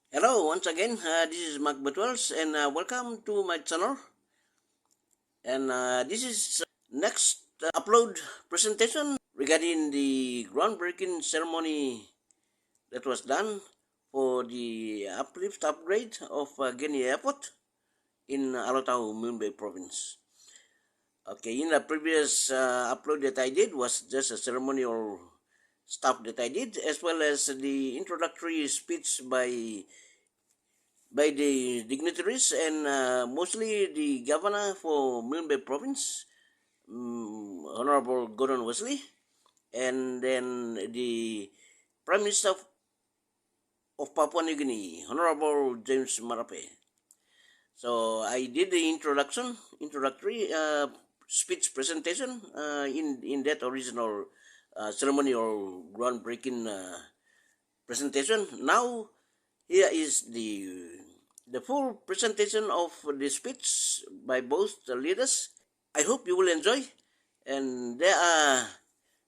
Hello, once again. This is Mark Betwells, and welcome to my channel. And this is next upload presentation regarding the groundbreaking ceremony that was done for the upgrade of Gurney Airport in Alotau, Milne Bay Province. Okay, in the previous upload that I did was just a ceremonial stuff that I did, as well as the introductory speech by the dignitaries and mostly the governor for Milne Bay Province, Honorable Gordon Wesley, and then the Prime Minister of Papua New Guinea, Honorable James Marape. So I did the introductory speech presentation in that original ceremony or groundbreaking presentation. Now here is the full presentation of the speech by both the leaders. I hope you will enjoy. And there are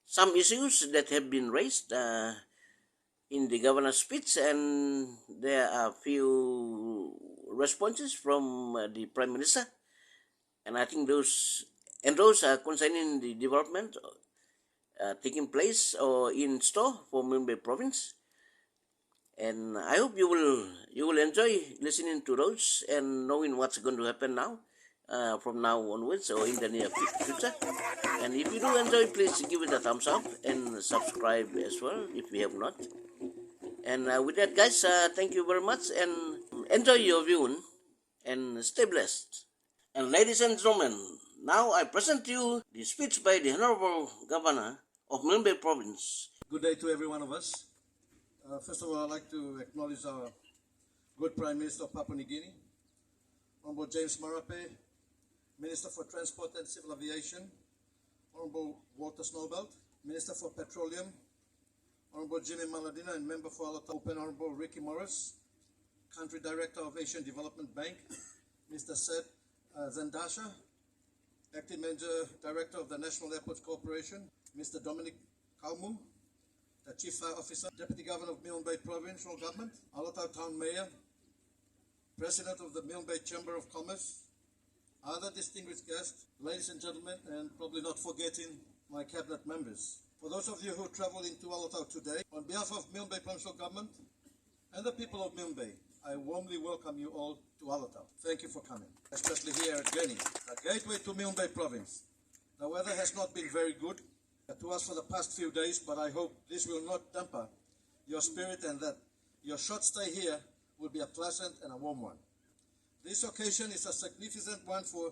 some issues that have been raised in the governor's speech, and there are few responses from the Prime Minister. And I think those are concerning the development taking place or in store for Milne Bay Province. And I hope you will enjoy listening to those and knowing what's going to happen now, from now onwards or in the near future. And if you do enjoy, please give it a thumbs up and subscribe as well if you have not. And with that, guys, thank you very much and enjoy your viewing and stay blessed. And ladies and gentlemen, now I present to you the speech by the Honorable Governor of Milne Bay Province. Good day to every one of us. First of all, I'd like to acknowledge our good Prime Minister of Papua New Guinea, Honorable James Marape, Minister for Transport and Civil Aviation, Honorable Walter Snowbelt, Minister for Petroleum, Honorable Jimmy Maladina, and Member for Alotau, Honorable Ricky Morris, Country Director of Asian Development Bank, Mr. Seth Zendasha, Acting Manager Director of the National Airports Corporation, Mr. Dominic Kaumu, the Chief Fire Officer, Deputy Governor of Milne Bay Provincial Government, Alotau Town Mayor, President of the Milne Bay Chamber of Commerce, other distinguished guests, ladies and gentlemen, and probably not forgetting my cabinet members. For those of you who travel into Alotau today, on behalf of Milne Bay Provincial Government and the people of Milne Bay, I warmly welcome you all to Alotau. Thank you for coming, especially here at Gurney, a gateway to Milne Bay Province. The weather has not been very good to us for the past few days, but I hope this will not damper your spirit and that your short stay here will be a pleasant and a warm one. This occasion is a significant one for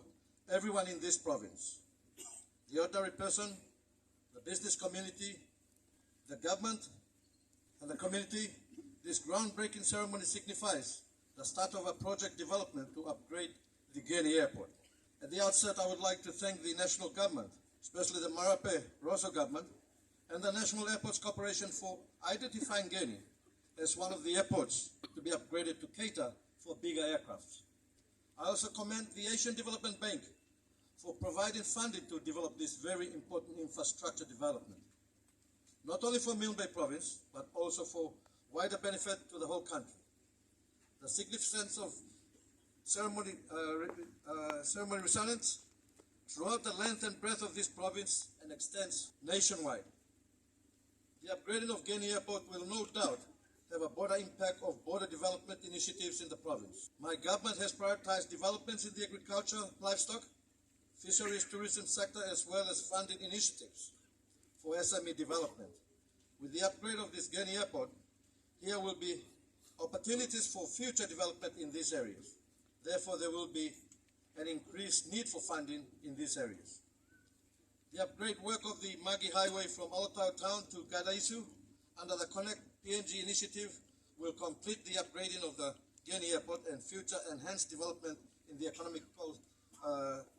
everyone in this province. The ordinary person, the business community, the government, and the community. This groundbreaking ceremony signifies the start of a project development to upgrade the Gurney Airport. At the outset, I would like to thank the national government, especially the Marape Rosso government and the National Airports Corporation for identifying Gurney as one of the airports to be upgraded to cater for bigger aircrafts. I also commend the Asian Development Bank for providing funding to develop this very important infrastructure development, not only for Milne Bay Province, but also for wider benefit to the whole country. The significance of ceremony resonates throughout the length and breadth of this province and extends nationwide. The upgrading of Gurney Airport will no doubt have a broader impact of border development initiatives in the province. My government has prioritized developments in the agriculture, livestock, fisheries, tourism sector, as well as funding initiatives for SME development. With the upgrade of this Gurney Airport, here will be opportunities for future development in these areas. Therefore, there will be an increased need for funding in these areas. The upgrade work of the Magi Highway from Alotau Town to Gadaisu under the Connect PNG initiative will complete the upgrading of the Gurney Airport and future enhanced development in the economical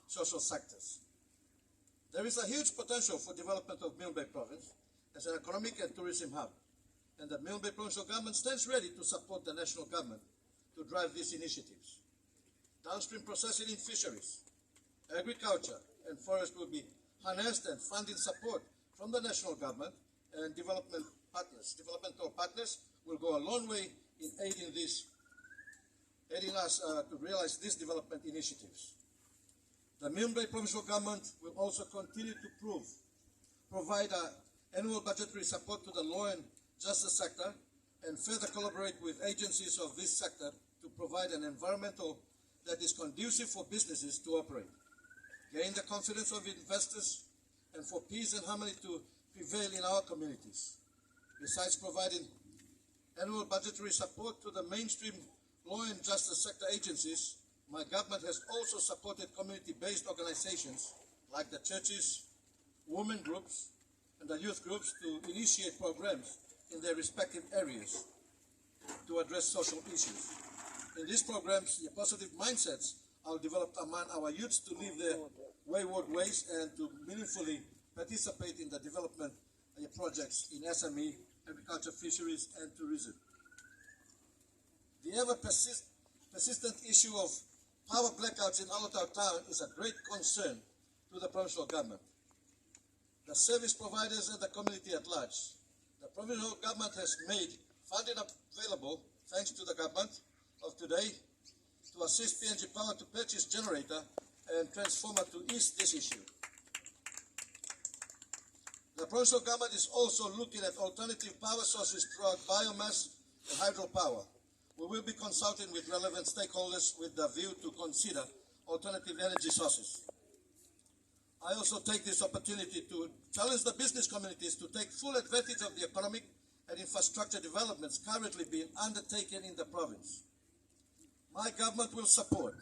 social sectors. There is a huge potential for development of Milne Bay Province as an economic and tourism hub, and the Milne Bay Provincial Government stands ready to support the national government to drive these initiatives. Downstream processing in fisheries, agriculture, and forest will be harnessed, and funding support from the national government and developmental partners will go a long way in aiding this heading us to realize these development initiatives. The Milne Bay Provincial Government will also continue to provide annual budgetary support to the law and justice sector and further collaborate with agencies of this sector to provide an environmental that is conducive for businesses to operate, gain the confidence of investors, and for peace and harmony to prevail in our communities. Besides providing annual budgetary support to the mainstream law and justice sector agencies, my government has also supported community-based organizations like the churches, women groups, and the youth groups to initiate programs in their respective areas to address social issues. In these programs, the positive mindsets are developed among our youths to leave their wayward ways and to meaningfully participate in the development projects in SME, agriculture, fisheries, and tourism. The ever-persistent issue of power blackouts in Alotau town is a great concern to the provincial government, the service providers, and the community at large. The provincial government has made funding available, thanks to the government of today, to assist PNG Power to purchase generator and transformer to ease this issue. The provincial government is also looking at alternative power sources throughout biomass and hydropower. We will be consulting with relevant stakeholders with the view to consider alternative energy sources. I also take this opportunity to challenge the business communities to take full advantage of the economic and infrastructure developments currently being undertaken in the province. My government will support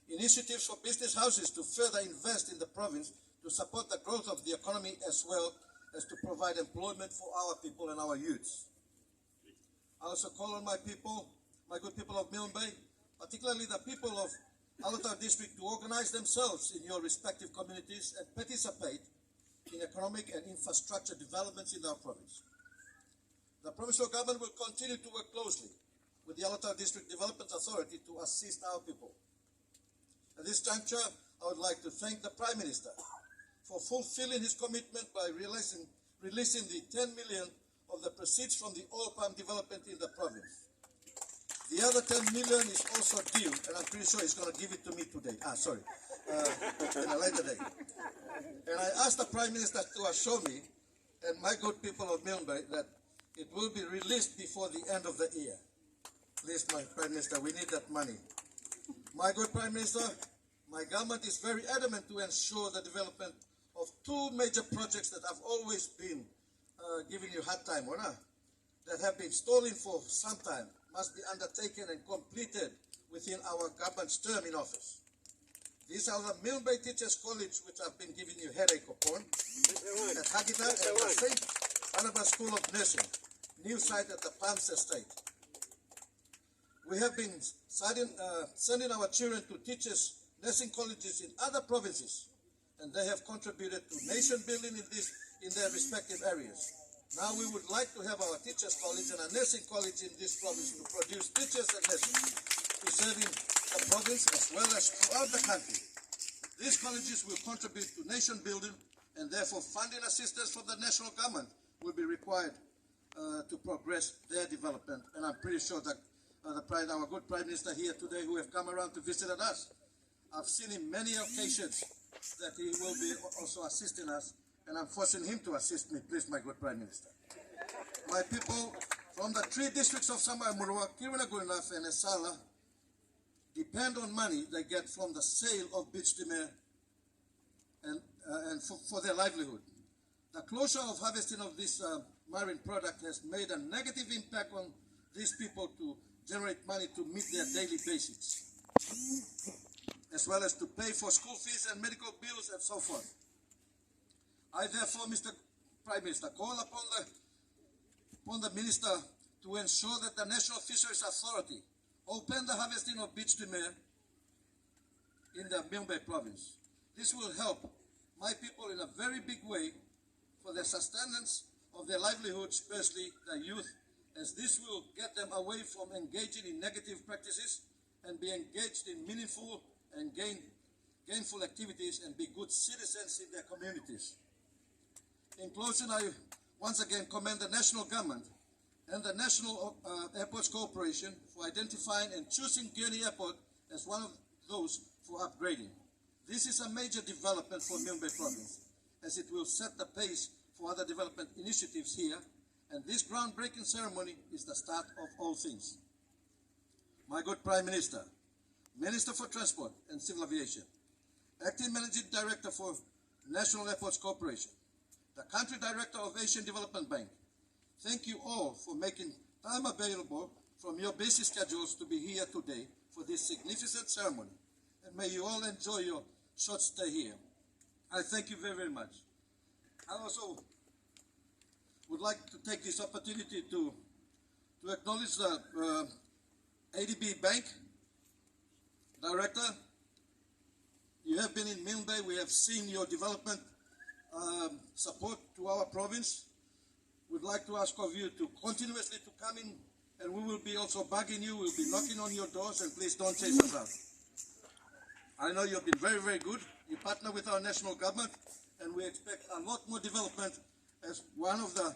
initiatives for business houses to further invest in the province to support the growth of the economy as well as to provide employment for our people and our youths. I also call on my people, my good people of Milne Bay, particularly the people of Alotau district, to organize themselves in your respective communities and participate in economic and infrastructure developments in our province. The provincial government will continue to work closely with the Alotau District Development Authority to assist our people. At this juncture, I would like to thank the Prime Minister for fulfilling his commitment by releasing the 10 million of the proceeds from the oil palm development in the province. The other 10 million is also due, and I'm pretty sure he's going to give it to me today. In a later day. And I asked the Prime Minister to assure me, and my good people of Milne Bay, that it will be released before the end of the year. Please, my Prime Minister, we need that money. My good Prime Minister, my government is very adamant to ensure the development of two major projects that have always been giving you hard time, that have been stalling for some time, must be undertaken and completed within our government's term in office. These are the Milne Bay Teachers College, which have been giving you headache upon, at Hagita and the St. Barnabas School of Nursing, new site at the Palms Estate. We have been sending our children to teachers nursing colleges in other provinces, and they have contributed to nation building in their respective areas. Now we would like to have our teachers college and a nursing college in this province to produce teachers and nurses preserving the province as well as throughout the country. These colleges will contribute to nation building, and therefore funding assistance from the national government will be required to progress their development. And I'm pretty sure that our good Prime Minister here today, who have come around to visit us, I've seen him many occasions that he will be also assisting us, and I'm forcing him to assist me, please, my good Prime Minister. My people from the three districts of Sambai Murua, Kiruna-Gurnaf, and Esala depend on money they get from the sale of beach timber and for their livelihood. The closure of harvesting of this marine product has made a negative impact on these people to generate money to meet their daily basics, as well as to pay for school fees and medical bills and so forth. I therefore, Mr. Prime Minister, call upon the Minister to ensure that the National Fisheries Authority open the harvesting of beach timber in the Milne Bay Province. This will help my people in a very big way for the sustenance of their livelihoods, especially the youth, as this will get them away from engaging in negative practices and be engaged in meaningful and gainful activities and be good citizens in their communities. In closing, I once again commend the national government and the National Airports Corporation for identifying and choosing Gurney Airport as one of those for upgrading. This is a major development for Milne Bay Province, as it will set the pace for other development initiatives here, and this groundbreaking ceremony is the start of all things. My good Prime Minister, Minister for Transport and Civil Aviation, Acting Managing Director for National Airports Corporation, the Country Director of Asian Development Bank, thank you all for making time available from your busy schedules to be here today for this significant ceremony, and may you all enjoy your short stay here. I thank you very, very much. I also would like to take this opportunity to acknowledge the ADB Bank Director. You have been in Milne Bay. We have seen your development support to our province. We'd like to ask of you to continuously to come in, and we will be also bugging you. We'll be knocking on your doors, and please don't chase us out. I know you've been very, very good. You partner with our national government, and we expect a lot more development. As one of the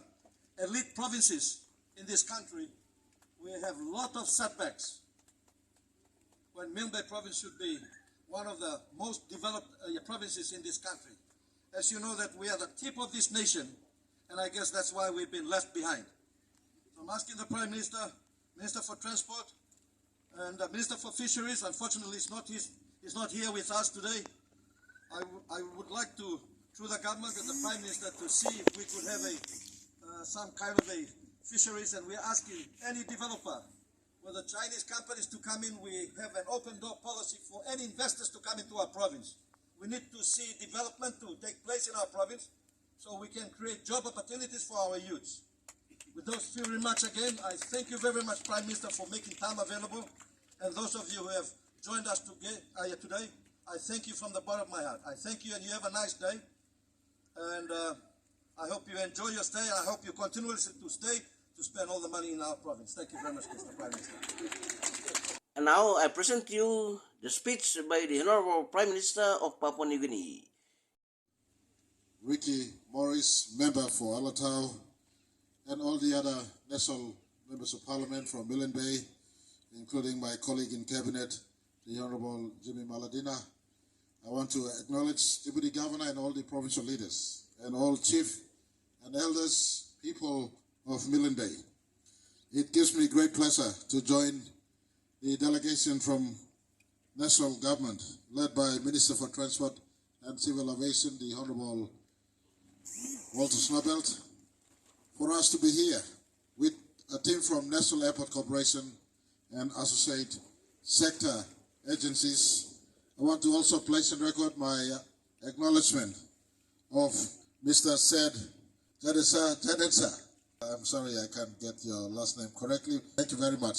elite provinces in this country, we have a lot of setbacks when Milne Bay Province should be one of the most developed provinces in this country. As you know, that we are the tip of this nation, and I guess that's why we've been left behind. So I'm asking the Prime Minister, Minister for Transport, and the Minister for Fisheries. Unfortunately, he's not here with us today. I would like to, through the government and the Prime Minister, to see if we could have some kind of a fisheries, and we're asking any developer, whether Chinese companies to come in. We have an open door policy for any investors to come into our province. We need to see development to take place in our province so we can create job opportunities for our youths. With those few remarks again, I thank you very much, Prime Minister, for making time available. And those of you who have joined us today, I thank you from the bottom of my heart. I thank you, and you have a nice day. And I hope you enjoy your stay, and I hope you continuously to stay to spend all the money in our province. Thank you very much, Mr. Prime Minister. And now I present to you the speech by the Honorable Prime Minister of Papua New Guinea. Ricky Morris, member for Alotau, and all the other national members of parliament from Milne Bay, including my colleague in cabinet, the Honorable Jimmy Maladina. I want to acknowledge Deputy Governor and all the provincial leaders, and all chief and elders, people of Milne Bay. It gives me great pleasure to join the delegation from national government, led by Minister for Transport and Civil Aviation, the Honorable Walter Snowbelt, for us to be here with a team from National Airport Corporation and associate sector agencies. I want to also place on record my acknowledgement of Mr. Tedetsa. I'm sorry I can't get your last name correctly. Thank you very much.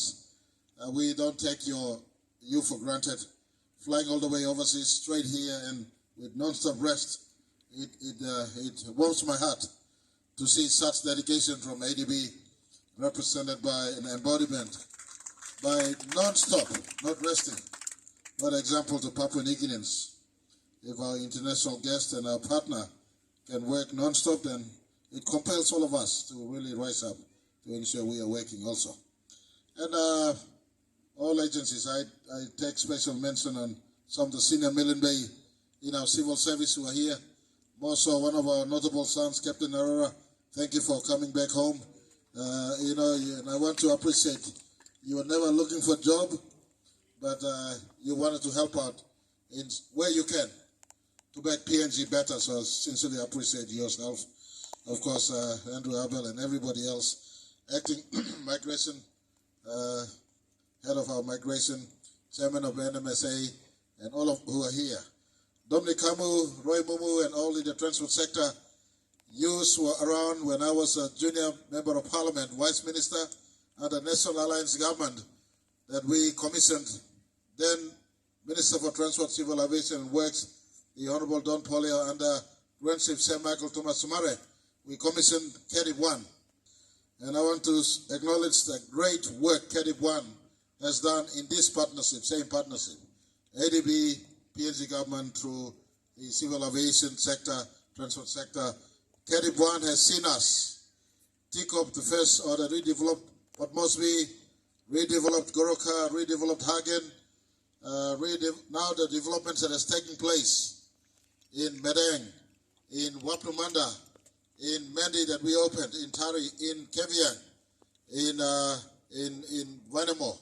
We don't take you for granted. Flying all the way overseas, straight here, and with non-stop rest, it warms my heart to see such dedication from ADB, represented by an embodiment, by non-stop, not resting, what example to Papua New Guineans. If our international guest and our partner can work non-stop, then it compels all of us to really rise up to ensure we are working also. And all agencies, I take special mention on some of the senior Milne Bay in our civil service who are here. More so, one of our notable sons, Captain Aurora, thank you for coming back home. And I want to appreciate you were never looking for a job, but you wanted to help out in where you can to make PNG better. So I sincerely appreciate yourself. Of course, Andrew Abel and everybody else, acting migration, head of our migration, chairman of NMSA, and all of who are here. Dominic Kamu, Roy Mumu, and all in the transport sector. You were around when I was a junior member of parliament, vice minister under National Alliance government, that we commissioned then Minister for Transport, Civil Aviation and Works, the Honorable Don Polio, under Grand Chief Sir Michael Thomas Sumare. We commissioned CADIP 1. And I want to acknowledge the great work CADIP 1 has done in this partnership, same partnership. ADB, PNG government through the civil aviation sector, transport sector. CADIP 1 has seen us tick off the first or the redeveloped Port Moresby, redeveloped Goroka, redeveloped Hagen. Now the developments that has taken place in Medang, in Wapnumanda, in Mendi that we opened, in Tari, in Keviang, in Vanemo.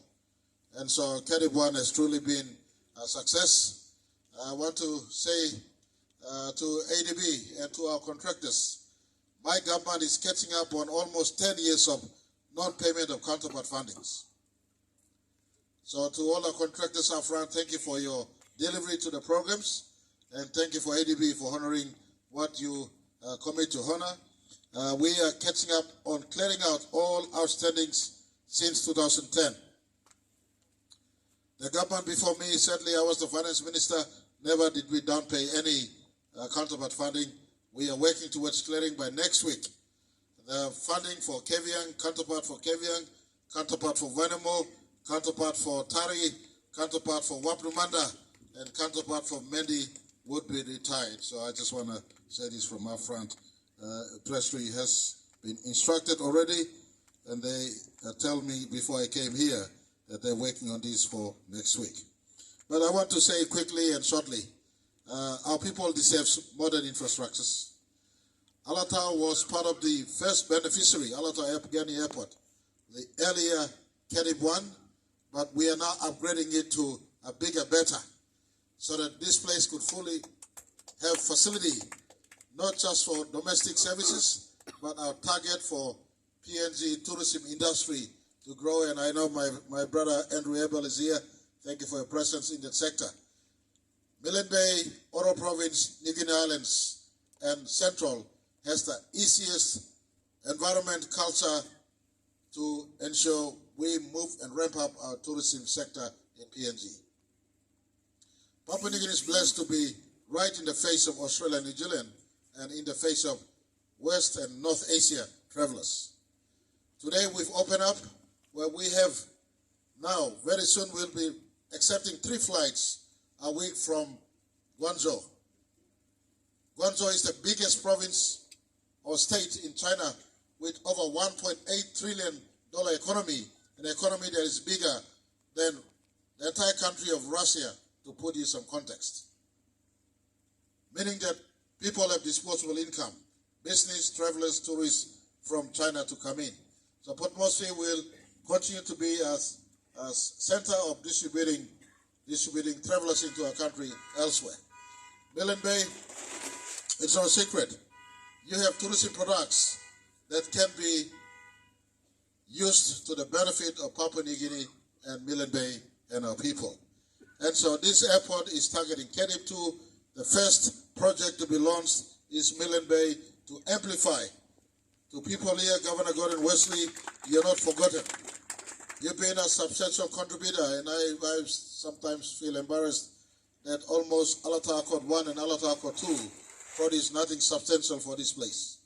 And so Carib 1 has truly been a success. I want to say to ADB and to our contractors, my government is catching up on almost 10 years of non-payment of counterpart fundings. So to all our contractors up front, thank you for your delivery to the programs, and thank you for ADB for honoring what you commit to honor. We are catching up on clearing out all outstandings since 2010. The government before me, certainly I was the finance minister, never did we down pay any counterpart funding. We are working towards clearing by next week. The funding for Keviang, counterpart for Keviang, counterpart for Vanemo, counterpart for Tari, counterpart for Wapnumanda, and counterpart for Mendi would be retired. So I just want to say this from our front. Treasury has been instructed already, and they tell me before I came here that they're working on this for next week. But I want to say quickly and shortly, our people deserve modern infrastructures. Alotau was part of the first beneficiary, Alotau Gurney Airport, the earlier Carib 1, but we are now upgrading it to a bigger, better, so that this place could fully have facility, not just for domestic services, but our target for PNG tourism industry to grow. And I know my brother Andrew Abel is here. Thank you for your presence in that sector. Milne Bay, Oro Province, New Guinea Islands, and Central has the easiest environment culture to ensure we move and ramp up our tourism sector in PNG. Papua New Guinea is blessed to be right in the face of Australia and New Zealand and in the face of West and North Asia travelers. Today we've opened up where we have now, very soon we'll be accepting 3 flights a week from Guangzhou. Guangzhou is the biggest province or state in China with over $1.8 trillion economy, an economy that is bigger than the entire country of Russia, to put you some context. Meaning that people have disposable income, business, travelers, tourists from China to come in. So Port Moresby will continue to be as center of distributing travelers into our country elsewhere. Milne Bay, it's no secret. You have tourism products that can be used to the benefit of Papua New Guinea and Milne Bay and our people. And so this airport is targeting Carib 2. The first project to be launched is Milne Bay to amplify. To people here, Governor Gordon Wesley, you're not forgotten. You've been a substantial contributor, and I sometimes feel embarrassed that almost Alotau Accord 1 and Alotau Accord 2 produce nothing substantial for this place.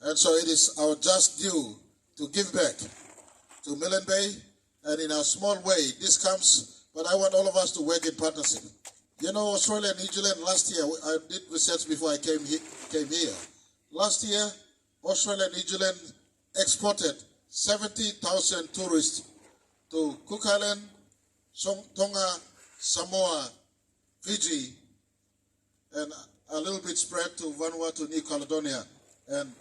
And so it is our just due to give back to Milne Bay, and in a small way, this comes, but I want all of us to work in partnership. You know, Australia and New Zealand last year, I did research before I came here. Last year, Australia and New Zealand exported 70,000 tourists to Cook Island, Tonga, Samoa, Fiji, and a little bit spread to Vanuatu, New Caledonia, and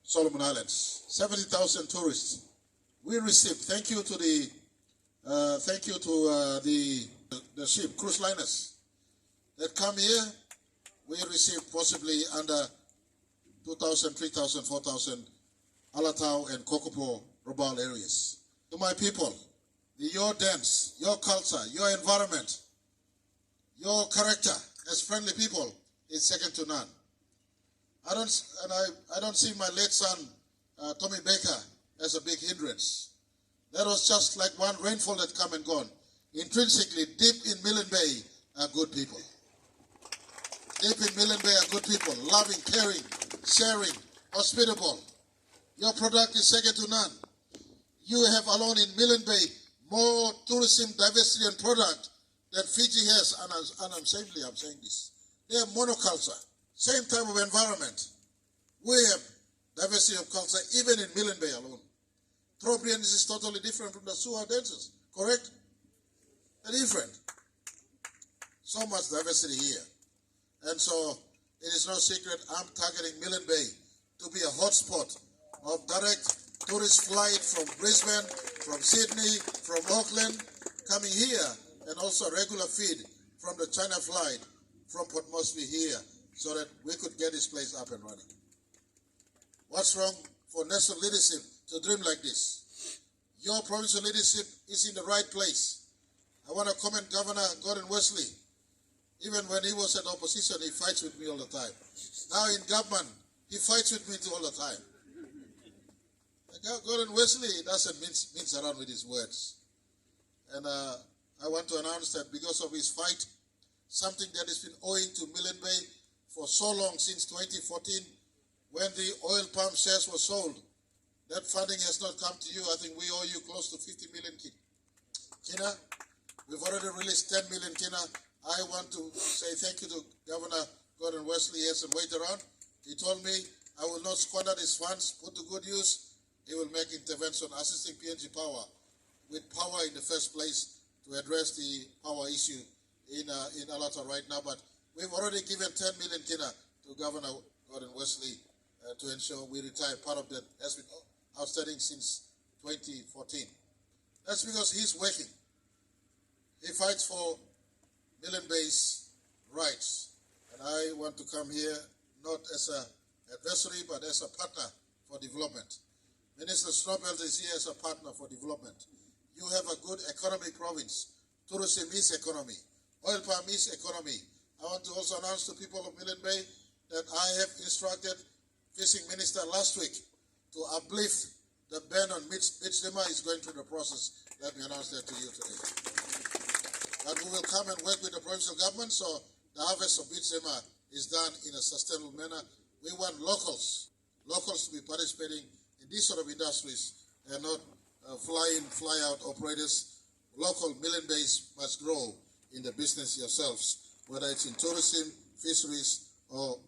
Solomon Islands. 70,000 tourists. We received, thank you to the ship, cruise liners that come here. We received possibly under 2,000, 3,000, 4,000 Alotau and Kokopo Robal areas. To my people, your dance, your culture, your environment, your character as friendly people is second to none. I don't see my late son, Tommy Baker, as a big hindrance. That was just like one rainfall that come and gone. Intrinsically, deep in Milne Bay are good people. Deep in Milne Bay are good people, loving, caring, sharing, hospitable. Your product is second to none. You have alone in Milne Bay more tourism diversity and product than Fiji has, and I'm saying this. They have monoculture, same type of environment. We have diversity of culture, even in Milne Bay alone. Trobrians is totally different from the Suha dancers, correct? They're different. So much diversity here. And so it is no secret I'm targeting Milne Bay to be a hotspot of direct tourist flight from Brisbane, from Sydney, from Auckland, coming here, and also regular feed from the China flight from Port Moresby here, so that we could get this place up and running. What's wrong for national leadership to dream like this? Your provincial leadership is in the right place. I want to commend Governor Gordon Wesley. Even when he was at opposition, he fights with me all the time. Now in government, he fights with me all the time. Gordon Wesley doesn't mince around with his words. And I want to announce that because of his fight, something that has been owing to Milne Bay for so long, since 2014, when the oil palm shares were sold, that funding has not come to you. I think we owe you close to 50 million kina. We've already released 10 million kina. I want to say thank you to Governor Gordon Wesley. He hasn't waited around. He told me I will not squander these funds, put to good use. He will make intervention assisting PNG Power with power in the first place to address the power issue in Alotau right now. But we've already given 10 million kina to Governor Gordon Wesley to ensure we retire part of that has been outstanding since 2014. That's because he's working. He fights for Milne Bay's rights. And I want to come here not as an adversary, but as a partner for development. Minister Snowbelt is here as a partner for development. You have a good economic province. Tourism is economy. Oil palm is economy. I want to also announce to people of Milne Bay that I have instructed Fishing Minister last week to uplift the ban on beach dimmer. Is going through the process. Let me announce that to you today. But we will come and work with the provincial government so the harvest of beach dimmer is done in a sustainable manner. We want locals to be participating in these sort of industries and not fly-in, fly-out operators. Local Milne Bays must grow in the business yourselves, whether it's in tourism, fisheries, or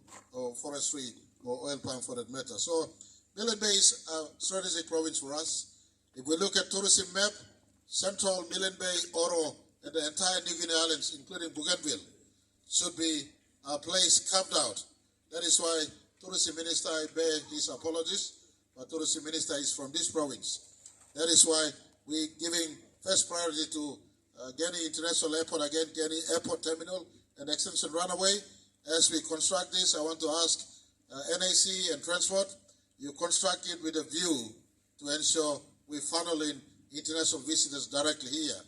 forestry, or oil palm for that matter. So Milne Bay is a strategic province for us. If we look at tourism map, central Milne Bay, Oro, and the entire New Guinea Islands, including Bougainville, should be a place carved out. That is why Tourism Minister, I bear his apologies, but Tourism Minister is from this province. That is why we're giving first priority to Gurney International Airport, again, Gurney Airport Terminal and Extension Runaway. As we construct this, I want to ask NAC and Transport, you construct it with a view to ensure we funnel in international visitors directly here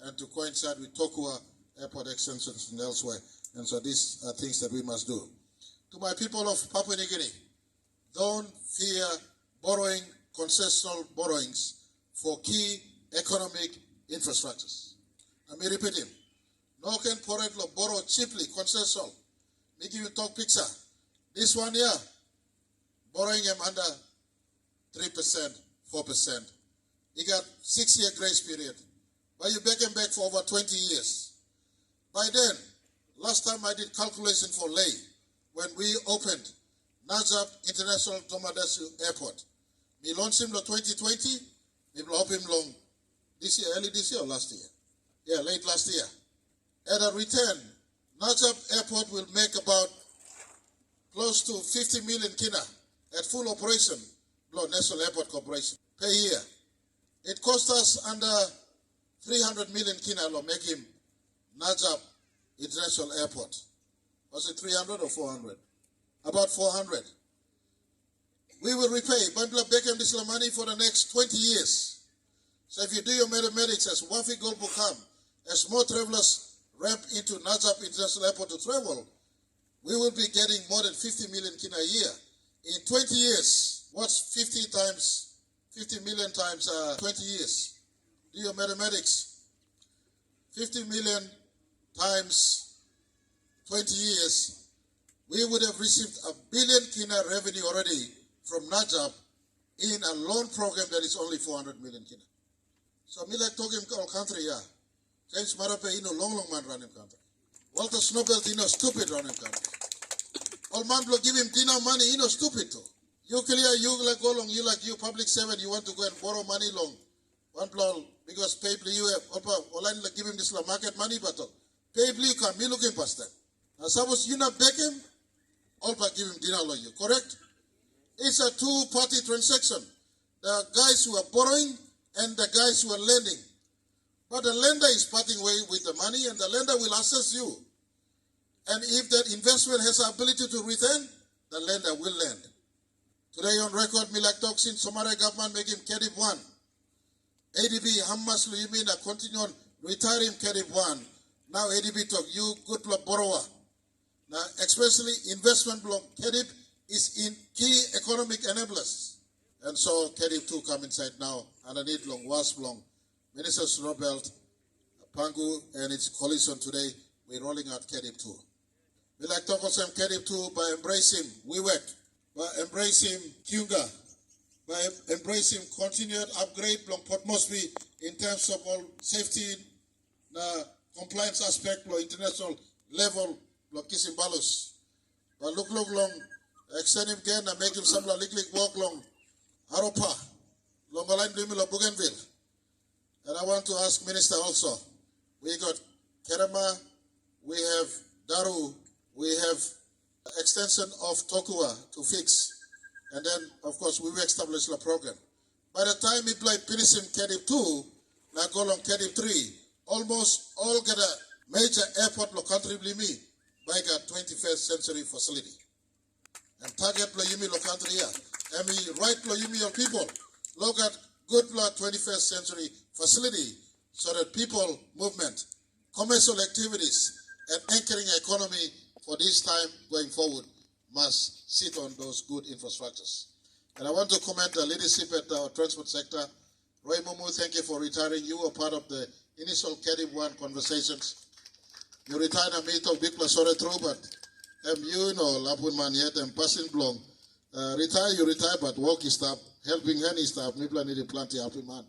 and to coincide with Tokua Airport extensions and elsewhere. And so these are things that we must do. To my people of Papua New Guinea, don't fear borrowing, concessional borrowings for key economic infrastructures. Let me repeat him. No can Poretlo borrow cheaply, concessional. Me give you talk picture. This one here, borrowing him under 3%, 4%. He got 6-year grace period. But you back him back for over 20 years. By then, last time I did calculation for Lay, when we opened Najab International Tomadassu Airport. We launched him in 2020. We will open him long this year, early this year or last year? Yeah, late last year. At a return, Najab Airport will make about close to 50 million kina at full operation, National Airport Corporation, per year. It cost us under 300 million kina to make him Najab International Airport. Was it 300 or 400? About 400. We will repay Bandla Beckham this money for the next 20 years. So if you do your mathematics, as Wafi Golbukam, as more travelers ramp into Najab International Airport to travel, we will be getting more than 50 million kina a year. In 20 years, what's 50 million times 20 years? Do your mathematics. 50 million times 20 years, we would have received 1 billion kina revenue already from Najab in a loan program that is only 400 million kina. So me like talking all country, yeah. James Marape, long man running country. Walter Snowbelt, stupid running country. All man blow give him dinner money, stupid too. You clear, you like go long, you public servant, you want to go and borrow money long. One plan because pay you online like give him this market money, but pay you can be looking past that. Now suppose you not back him, all but give him dinner on you, correct? It's a two-party transaction. The guys who are borrowing and the guys who are lending. But the lender is parting way with the money and the lender will assess you. And if that investment has the ability to return, the lender will lend. Today on record, Milak talks in Somare government make him KEDIP 1. ADB, how much do you mean I continue on retiring KEDIP 1? Now ADB talk, you good borrower. Now, especially investment block, KEDIP is in key economic enablers. And so KEDIP 2 come inside now, underneath long, WASP long. Minister Robert, Pangu and its coalition today, we're rolling out KEDIP 2. We like to talk about KEDIP 2 by embracing WeWork, by embracing Kunga, by embracing continued upgrade long Port Moresby in terms of all safety, compliance aspect, international level, kissing balus. But look long, extend him again and make him some lick walk long, Aropa, long line Bougainville. And I want to ask Minister also, we got Kerama, we have Daru, we have extension of Tokua to fix. And then, of course, we will establish the program. By the time we play finishing KEDIP 2, now go on KEDIP 3, almost all get a major airport lo country me by a 21st century facility. And target lo yumi lo country here. And we right lo yumi your people. Look at good 21st century facility so that people movement, commercial activities, and anchoring economy for this time going forward must sit on those good infrastructures. And I want to commend the leadership at the transport sector. Roy Mumu, thank you for retiring. You were part of the initial KEDIP 1 conversations. You retired a meet of big sorry through, but you know, Lapun man yet and passing blong. Retire, you retire, but work is stop, helping any staff, maybe I need a plenty happy man.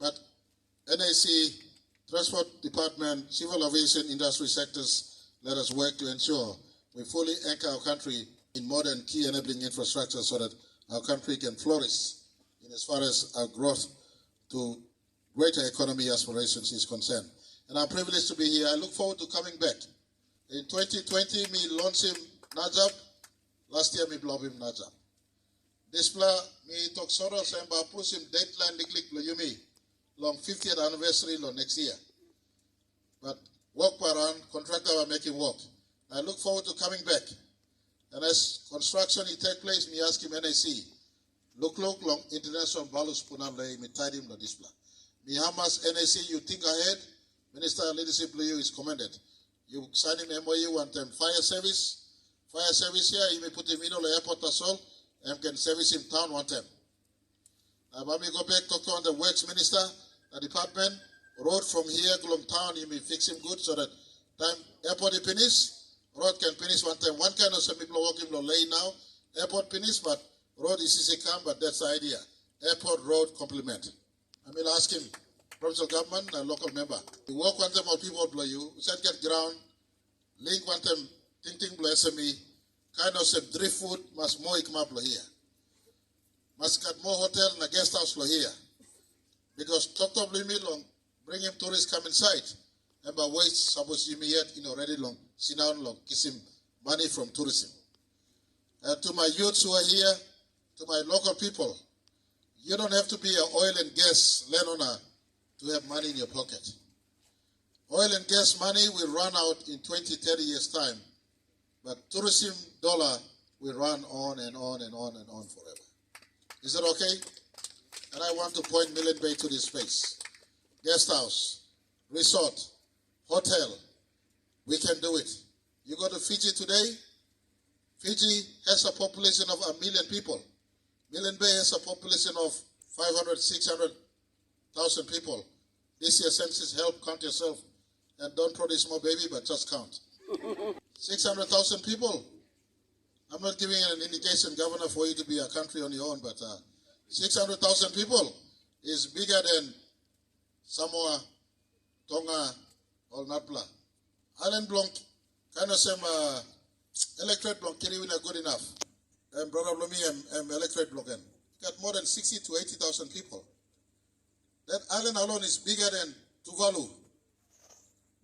But NAC, Transport Department, Civil Aviation industry sectors, let us work to ensure we fully anchor our country in modern key enabling infrastructure so that our country can flourish in as far as our growth to greater economy aspirations is concerned. And I'm privileged to be here. I look forward to coming back. In 2020, me launch him Najab. Last year, me blow him Najab. Display me talk Soros and push him deadline likely yumi long 50th anniversary long next year. But work around, contractor are making work. I look forward to coming back. And as construction it take place, me ask him NAC. Look long international values punale me tied him the display. Me Hamas NAC you think ahead, Minister Leadership you is commended. You sign him MOU one time. Fire service here, you may put him in the airport as well, and can service him town one time. Now when we go back talk to the works minister, the department, road from here to long town, you may fix him good so that time airport finish. Road can finish one time. One kind of some people working lay now. Airport finish, but road is easy come, but that's the idea. Airport road complement. I will ask him, provincial government and local member. You work one time or people blow you, set get ground, link one time, think blow SME, kind of some driftwood must more come up here. Must get more hotel and a guest house here. Because talk limit long, bring him tourists come inside. And by wait, suppose you may yet in already long, sit down long, kiss him money from tourism. And to my youths who are here, to my local people, you don't have to be an oil and gas landowner to have money in your pocket. Oil and gas money will run out in 20, 30 years' time, but tourism dollar will run on and on and on and on forever. Is that okay? And I want to point Milne Bay to this space. Guest house, resort, hotel, we can do it. You go to Fiji today, Fiji has a population of 1 million people. Milne Bay has a population of 500, 600,000 people. This year census, help count yourself and don't produce more baby, but just count. 600,000 people. I'm not giving an indication, Governor, for you to be a country on your own, but 600,000 people is bigger than Samoa, Tonga, or Natpla. Island Blanc, kind of some electorate Blanc, Kiriwina good enough. Brother Lumi, electorate block. Got more than 60 to 80,000 people. That island alone is bigger than Tuvalu,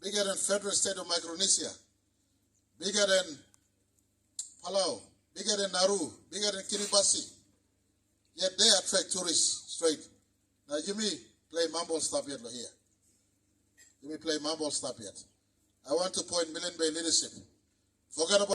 bigger than Federal State of Micronesia, bigger than Palau, bigger than Nauru, bigger than Kiribati. Yet they attract tourists straight. Now give me play mumble stop yet here. Give me play mumble stop yet. I want to point Milne Bay leadership. Forget about